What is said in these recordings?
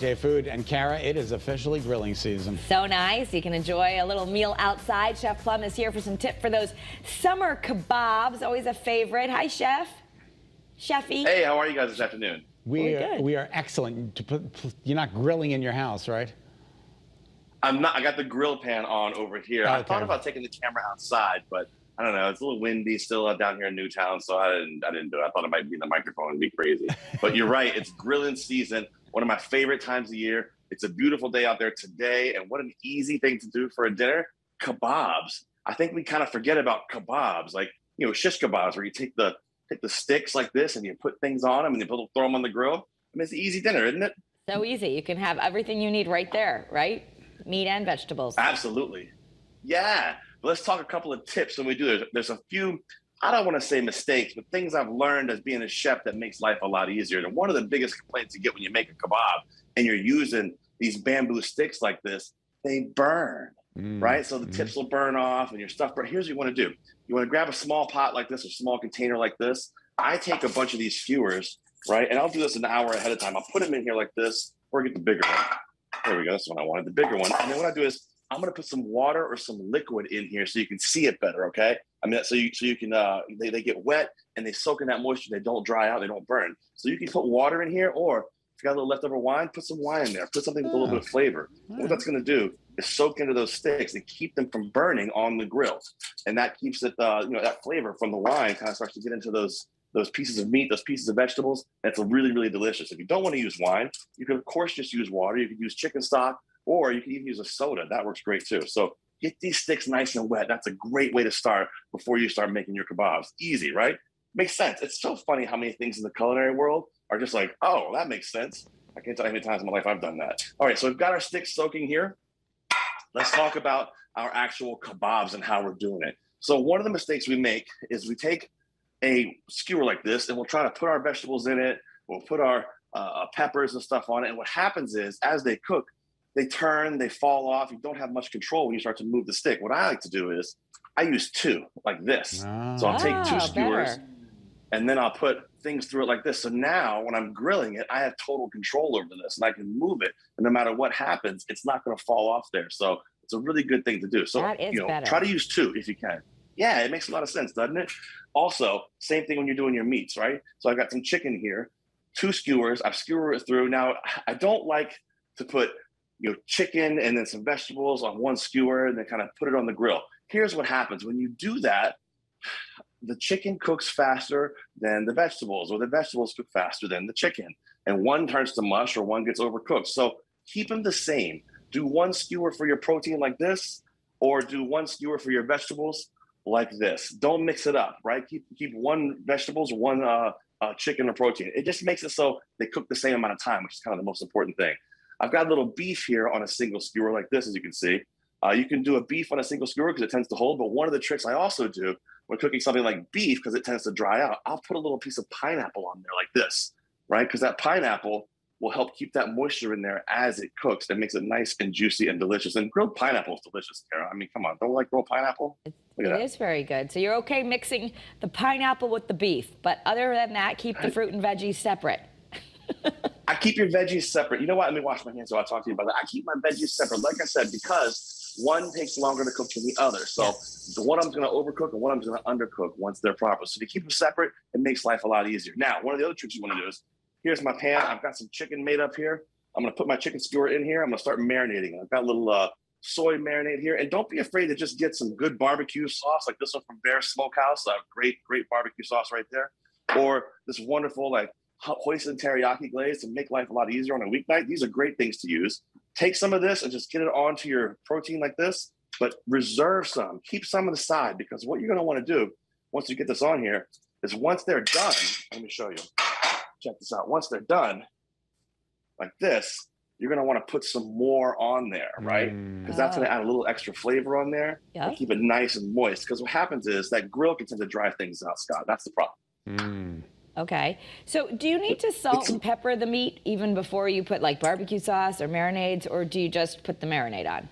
Food and Kara, it is officially grilling season. So nice. You can enjoy a little meal outside. Chef Plum is here for some tip for those summer kebabs. Always a favorite. Hi, Chef. Chefy. Hey, how are you guys this afternoon? We are excellent. You're not grilling in your house, right? I'm not. I got the grill pan on over here. Okay. I thought about taking the camera outside, but I don't know. It's a little windy still down here in Newtown, so I didn't do it. I thought it might be in the microphone and be crazy. But you're right. It's grilling season. One of my favorite times of year. It's a beautiful day out there today, and what an easy thing to do for a dinner. Kebabs. I think we kind of forget about kebabs, like shish kebabs, where you take the sticks like this and you put things on them and you throw them on the grill. I mean, it's an easy dinner, isn't it? So easy. You can have everything you need right there, right? Meat and vegetables. Absolutely. Yeah. But let's talk a couple of tips when we do. There's a few, I don't want to say mistakes, but things I've learned as being a chef that makes life a lot easier. And one of the biggest complaints you get when you make a kebab and you're using these bamboo sticks like this, they burn, right? So the tips will burn off and your stuff. But here's what you want to do. You want to grab a small pot like this, or small container like this. I take a bunch of these skewers, right? And I'll do this an hour ahead of time. I'll put them in here like this, or get the bigger one. There we go. That's what I wanted, the bigger one. And then what I do is I'm going to put some water or some liquid in here so you can see it better, okay? I mean, so you can, they get wet and they soak in that moisture. They don't dry out. They don't burn. So you can put water in here, or if you got a little leftover wine, put some wine in there. Put something with a little bit of flavor. What that's going to do is soak into those sticks and keep them from burning on the grill. And that keeps it, that flavor from the wine kind of starts to get into those pieces of meat, those pieces of vegetables. That's really, really delicious. If you don't want to use wine, you can, of course, just use water. You can use chicken stock, or you can even use a soda. That works great, too. So get these sticks nice and wet. That's a great way to start before you start making your kebabs. Easy, right? Makes sense. It's so funny how many things in the culinary world are just like, oh, that makes sense. I can't tell you how many times in my life I've done that. All right, so we've got our sticks soaking here. Let's talk about our actual kebabs and how we're doing it. So one of the mistakes we make is we take a skewer like this and we'll try to put our vegetables in it. We'll put our peppers and stuff on it. And what happens is, as they cook, they turn, they fall off. You don't have much control when you start to move the stick. What I like to do is I use two, like this. So I'll take two skewers and then I'll put things through it like this. So now when I'm grilling it, I have total control over this and I can move it. And no matter what happens, it's not going to fall off there. So it's a really good thing to do. So try to use two if you can. Yeah, it makes a lot of sense, doesn't it? Also, same thing when you're doing your meats, right? So I've got some chicken here, two skewers. I've skewered it through. Now, I don't like to put chicken and then some vegetables on one skewer and then kind of put it on the grill. Here's what happens. When you do that, the chicken cooks faster than the vegetables, or the vegetables cook faster than the chicken. And one turns to mush or one gets overcooked. So keep them the same. Do one skewer for your protein like this, or do one skewer for your vegetables like this. Don't mix it up, right? Keep one vegetables, one chicken or protein. It just makes it so they cook the same amount of time, which is kind of the most important thing. I've got a little beef here on a single skewer like this, as you can see. You can do a beef on a single skewer because it tends to hold, but one of the tricks I also do when cooking something like beef, because it tends to dry out, I'll put a little piece of pineapple on there like this, right? Because that pineapple will help keep that moisture in there as it cooks. It makes it nice and juicy and delicious. And grilled pineapple is delicious, Kara. I mean, come on, don't you like grilled pineapple? It is very good. So you're okay mixing the pineapple with the beef, but other than that, keep the fruit and veggies separate. I keep your veggies separate. You know what? Let me wash my hands so I'll talk to you about that. I keep my veggies separate, like I said, because one takes longer to cook than the other. So the one I'm going to overcook and one I'm going to undercook once they're proper. So if you keep them separate, it makes life a lot easier. Now, one of the other tricks you want to do is, here's my pan. I've got some chicken made up here. I'm going to put my chicken skewer in here. I'm going to start marinating. I've got a little soy marinade here. And don't be afraid to just get some good barbecue sauce, like this one from Bear Smokehouse. Great barbecue sauce right there. Or this wonderful, hoisin teriyaki glaze to make life a lot easier on a weeknight. These are great things to use. Take some of this and just get it onto your protein like this, but reserve some. Keep some on the side, because what you're going to want to do once you get this on here is, once they're done, let me show you. Check this out. Once they're done like this, you're going to want to put some more on there, right? Because that's going to add a little extra flavor on there and keep it nice and moist. Because what happens is that grill can tend to dry things out, Scott. That's the problem. Okay. So do you need to salt and pepper the meat even before you put barbecue sauce or marinades, or do you just put the marinade on?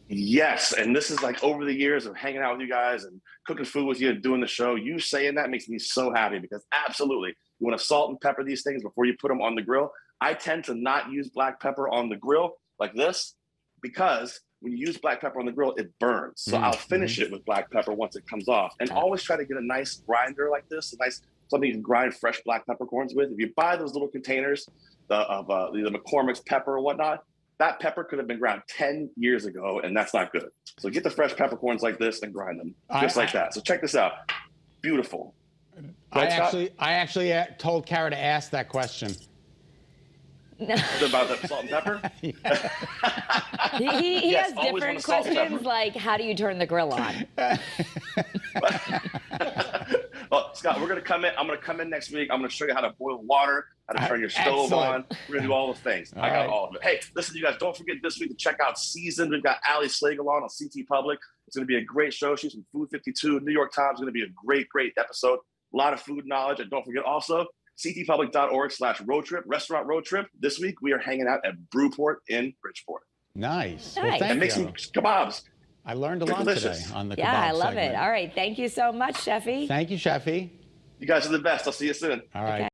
Yes. And this is over the years of hanging out with you guys and cooking food with you and doing the show. You saying that makes me so happy, because absolutely, you want to salt and pepper these things before you put them on the grill. I tend to not use black pepper on the grill like this because when you use black pepper on the grill, it burns. So I'll finish it with black pepper once it comes off. And always try to get a nice grinder like this, a nice something you can grind fresh black peppercorns with. If you buy those little containers of the McCormick's pepper or whatnot, that pepper could have been ground 10 years ago, and that's not good. So get the fresh peppercorns like this and grind them just like that. So check this out. Beautiful. I actually told Kara to ask that question. About the salt and pepper? He Yes, has always different want a salt and questions pepper. like, how do you turn the grill on? Well, Scott, we're going to come in. I'm going to come in next week. I'm going to show you how to boil water, how to turn your stove on. We're going to do all the things. I got all of it. Hey, listen, you guys, don't forget this week to check out Seasoned. We've got Ali Slagle on CT Public. It's going to be a great show. She's from Food 52. New York Times is going to be a great, great episode. A lot of food knowledge. And don't forget also, ctpublic.org/road trip, restaurant road trip. This week, we are hanging out at Brewport in Bridgeport. Nice. Nice. Well, And thank make you. some kebabs. I learned a They're lot delicious. today on the kebab Yeah, I love segment. it. All right. Thank you so much, Sheffy. Thank you, Sheffy. You guys are the best. I'll see you soon. All right. Okay.